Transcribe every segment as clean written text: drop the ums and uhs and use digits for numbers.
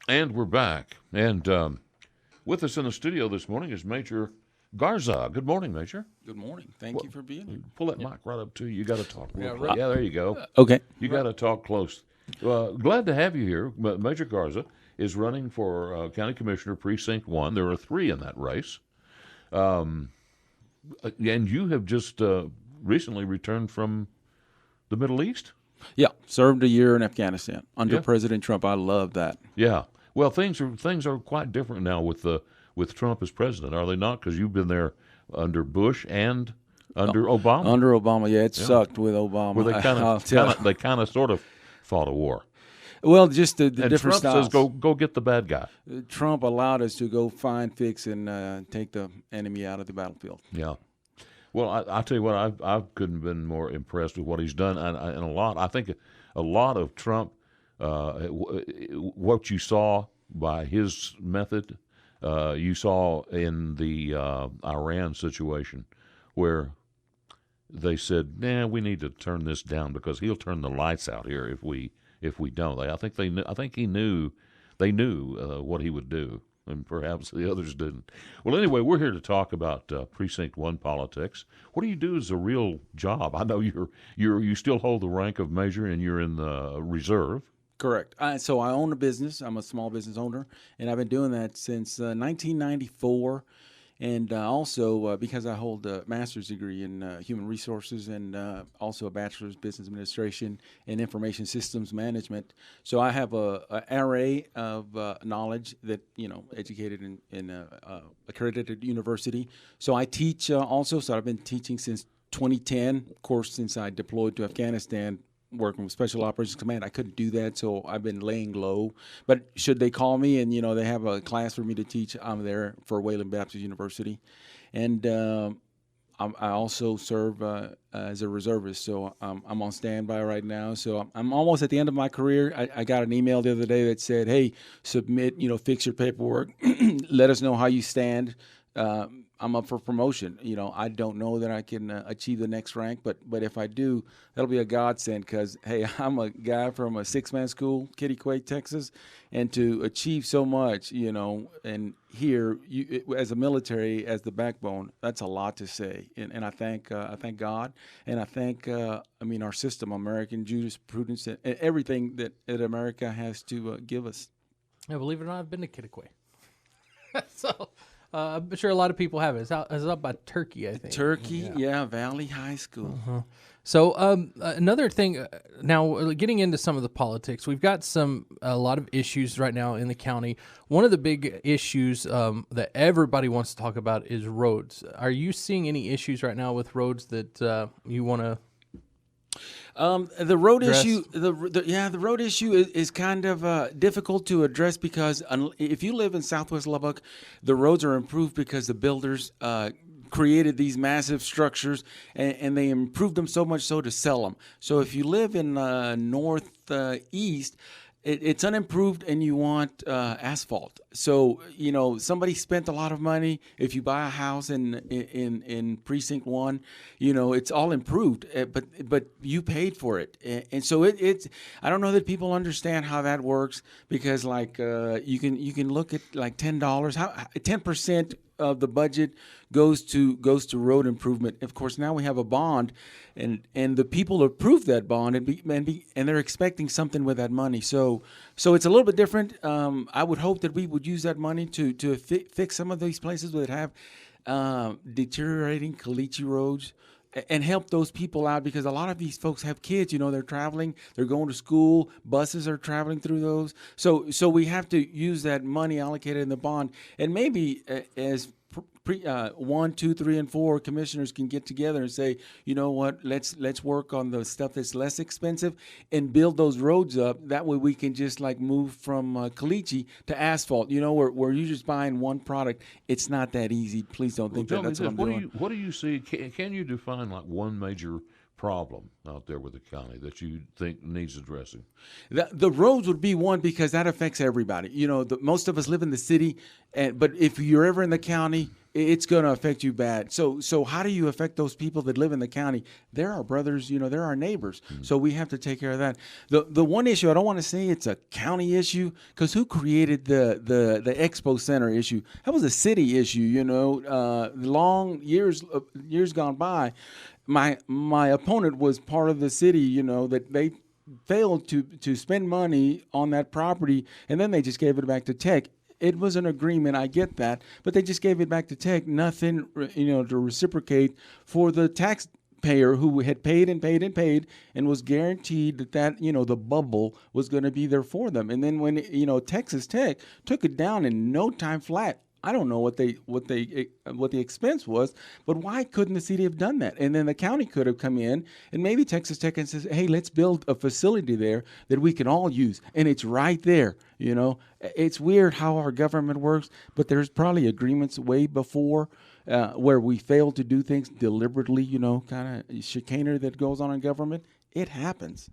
And we're back. And with us in the studio this morning is Major Garza. Good morning, Major. Good morning. Thank you for being here. Pull that mic right up to you. You got to talk real close. right. Yeah, there you go. Okay. You got to talk close. Glad to have you here. Major Garza is running for County Commissioner Precinct 1. There are 3 in that race. And you have just recently returned from the Middle East? Yeah, served a year in Afghanistan under President Trump. I love that. Yeah. Well, things are quite different now with Trump as president, are they not? Because you've been there under Bush and under Obama. Under Obama, it sucked with Obama. Where they kind of sort of fought a war. Well, just the And different Trump styles. says go get the bad guy. Trump allowed us to go find, fix, and take the enemy out of the battlefield. Yeah. Well, I tell you what, I couldn't have been more impressed with what he's done, and I think a lot of Trump, what you saw by his method, you saw in the Iran situation, where they said, "Nah, we need to turn this down because he'll turn the lights out here if we don't." I think they knew what he would do. And perhaps the others didn't. Well, anyway, we're here to talk about Precinct 1 politics. What do you do as a real job? I know you still hold the rank of major, and you're in the reserve. Correct. So I own a business. I'm a small business owner, and I've been doing that since 1994. And also because I hold a master's degree in human resources and also a bachelor's business administration and information systems management. So I have a array of knowledge that, educated in accredited university. So I teach also. So I've been teaching since 2010. Of course, since I deployed to Afghanistan, working with Special Operations Command, I couldn't do that, so I've been laying low. But should they call me and, they have a class for me to teach, I'm there for Wayland Baptist University. And I also serve as a reservist, so I'm on standby right now. So I'm almost at the end of my career. I got an email the other day that said, hey, submit, fix your paperwork, let us know how you stand. I'm up for promotion. I don't know that I can achieve the next rank, but if I do, that'll be a godsend because, hey, I'm a guy from a 6-man school, Kittiquay, Texas, and to achieve so much, and here, as a military, as the backbone, that's a lot to say. And I thank God, and I thank, our system, American jurisprudence, and everything that America has to give us. Yeah, believe it or not, I've been to Kittiquay. So... I'm sure a lot of people have it. It's up by Turkey, I think. Turkey, yeah, Valley High School. Uh-huh. So another thing, now getting into some of the politics, we've got a lot of issues right now in the county. One of the big issues that everybody wants to talk about is roads. Are you seeing any issues right now with roads that you want to? The road issue, the road issue is kind of difficult to address because if you live in Southwest Lubbock, the roads are improved because the builders created these massive structures and they improved them so much so to sell them. So if you live in northeast, it's unimproved and you want asphalt. So, somebody spent a lot of money. If you buy a house in Precinct 1, it's all improved, but you paid for it. And so it's I don't know that people understand how that works because you can look at like $10, how 10% of the budget goes to road improvement. Of course, now we have a bond, and the people approved that bond, and they're expecting something with that money. So it's a little bit different. I would hope that we would use that money to fix some of these places that have deteriorating caliche roads and help those people out because a lot of these folks have kids. They're traveling, they're going to school, buses are traveling through those. So we have to use that money allocated in the bond, and maybe as 1, 2, 3, and 4 commissioners can get together and say, you know what, let's work on the stuff that's less expensive and build those roads up. That way we can just move from caliche to asphalt. Where you're just buying one product. It's not that easy. Please don't think that's what I'm doing. What do you see? Can you define one major problem out there with the county that you think needs addressing? The roads would be one because that affects everybody. Most of us live in the city, but if you're ever in the county, it's going to affect you bad. So how do you affect those people that live in the county? They're our brothers, they're our neighbors. So we have to take care of that. The one issue, I don't want to say it's a county issue, because who created the Expo Center issue? That was a city issue, long years gone by. My opponent was part of the city, that they failed to spend money on that property, and then they just gave it back to Tech. It was an agreement, I get that, but they just gave it back to Tech, nothing, to reciprocate for the taxpayer who had paid and paid and paid and was guaranteed that the bubble was going to be there for them. And then when, Texas Tech took it down in no time flat. I don't know what the expense was, but why couldn't the city have done that? And then the county could have come in, and maybe Texas Tech and says, "Hey, let's build a facility there that we can all use," and it's right there. It's weird how our government works, but there's probably agreements way before where we failed to do things deliberately. Kind of chicanery that goes on in government. It happens.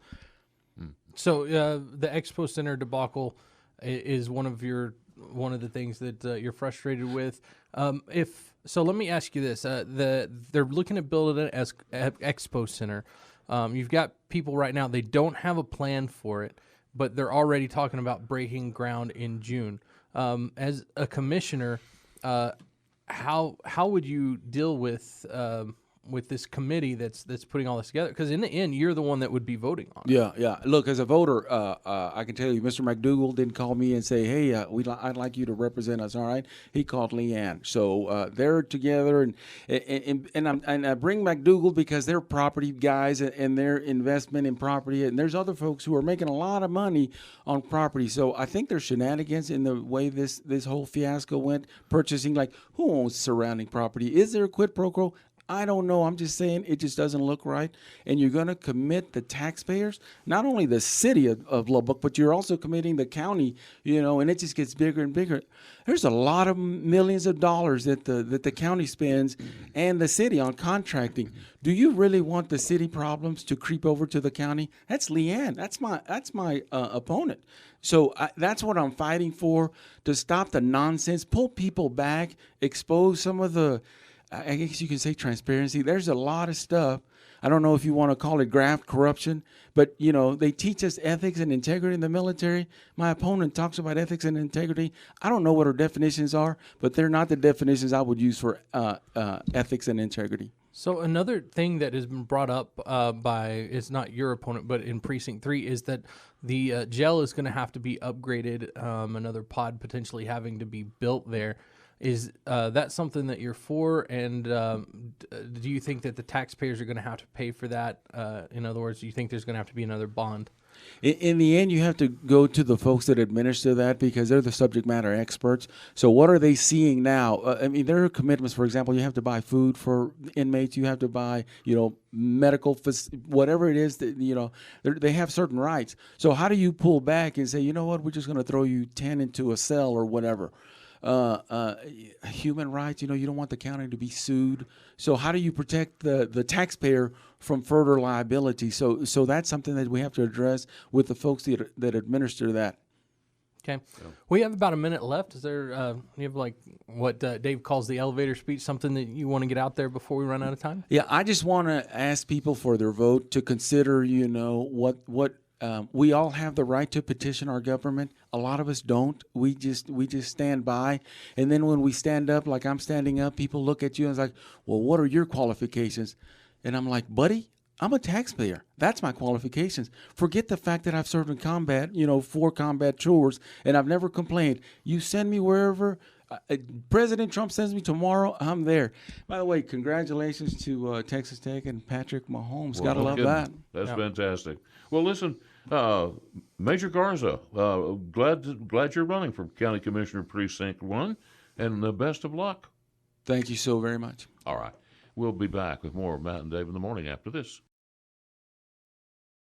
So the Expo Center debacle is one of the things that you're frustrated with. Let me ask you this: they're looking at building it as Expo Center. You've got people right now; they don't have a plan for it, but they're already talking about breaking ground in June. As a commissioner, how would you deal with this committee that's putting all this together? Because in the end, you're the one that would be voting on it. Yeah. Look, as a voter, I can tell you, Mr. McDougal didn't call me and say, "Hey, I'd like you to represent us." All right, he called Leanne. So they're together, and I bring McDougal because they're property guys and their investment in property, and there's other folks who are making a lot of money on property. So I think there's shenanigans in the way this whole fiasco went. Purchasing, like, who owns surrounding property? Is there a quid pro quo? I don't know. I'm just saying it just doesn't look right. And you're going to commit the taxpayers, not only the city of Lubbock, but you're also committing the county, and it just gets bigger and bigger. There's a lot of millions of dollars that the county spends and the city on contracting. Do you really want the city problems to creep over to the county? That's Leanne. That's my opponent. So that's what I'm fighting for, to stop the nonsense, pull people back, expose some of the, I guess you can say, transparency. There's a lot of stuff. I don't know if you want to call it graft, corruption, but, they teach us ethics and integrity in the military. My opponent talks about ethics and integrity. I don't know what her definitions are, but they're not the definitions I would use for ethics and integrity. So another thing that has been brought up it's not your opponent, but in Precinct 3, is that the jail is going to have to be upgraded, another pod potentially having to be built there. Is that something that you're for? And do you think that the taxpayers are going to have to pay for that? In other words, do you think there's going to have to be another bond? In the end, you have to go to the folks that administer that, because they're the subject matter experts. So what are they seeing now? There are commitments. For example, you have to buy food for inmates. You have to buy, medical, whatever it is that, they have certain rights. So how do you pull back and say, you know what, we're just going to throw you 10 into a cell or whatever? Human rights, you don't want the county to be sued. So how do you protect the taxpayer from further liability? So that's something that we have to address with the folks that administer that. Okay. We have about a minute left. Is there, you have like what Dave calls the elevator speech, something that you want to get out there before we run out of time? Yeah, I just want to ask people for their vote to consider, what we all have the right to petition our government. A lot of us don't. We just stand by. And then when we stand up, like I'm standing up, people look at you and it's like, well, what are your qualifications? And I'm like, buddy, I'm a taxpayer. That's my qualifications. Forget the fact that I've served in combat, 4 combat tours, and I've never complained. You send me wherever. President Trump sends me tomorrow, I'm there. By the way, congratulations to Texas Tech and Patrick Mahomes. Well, Gotta love that. That's fantastic. Well, listen, Major Garza, glad you're running for County Commissioner Precinct 1, and best of luck. Thank you so very much. All right. We'll be back with more of Matt and Dave in the morning after this.